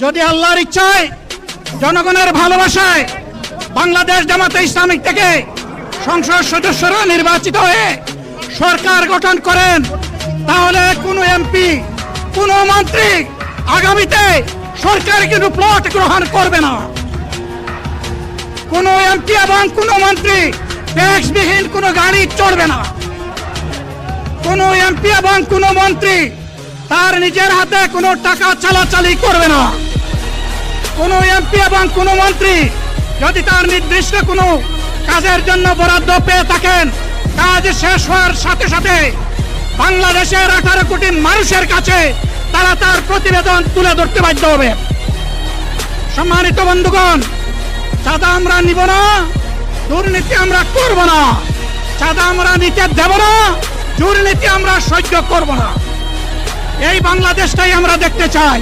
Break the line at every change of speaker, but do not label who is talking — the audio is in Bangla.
যদি আল্লাহর ইচ্ছায় জনগণের ভালোবাসায় বাংলাদেশ জামাতে ইসলামী থেকে সংসদ সদস্যরা নির্বাচিত হয়ে সরকার গঠন করেন, তাহলে কোনো এমপি, কোনো মন্ত্রী আগামীতে সরকার কিন্তু প্লট গ্রহণ করবে না। কোনো এমপি এবং কোনো মন্ত্রী ট্যাক্সবিহীন কোনো গাড়ি চড়বে না। কোনো এমপি এবং কোনো মন্ত্রী তার নিজের হাতে কোনো টাকা চালাচালি করবে না। কোনো এমপি এবং কোনো মন্ত্রী যদি তার নির্দিষ্ট কোনো কাজের জন্য বরাদ্দ পেয়ে থাকেন, কাজ শেষ হওয়ার সাথে সাথে বাংলাদেশের 18 কোটি মানুষের কাছে তারা তার প্রতিবেদন তুলে ধরতে বাধ্য হবে। সম্মানিত বন্ধুগণ, চাঁদা আমরা নিব না, দুর্নীতি আমরা করব না। চাঁদা আমরা নিতে দেব না, দুর্নীতি আমরা সহ্য করব না। এই বাংলাদেশটাই আমরা দেখতে চাই।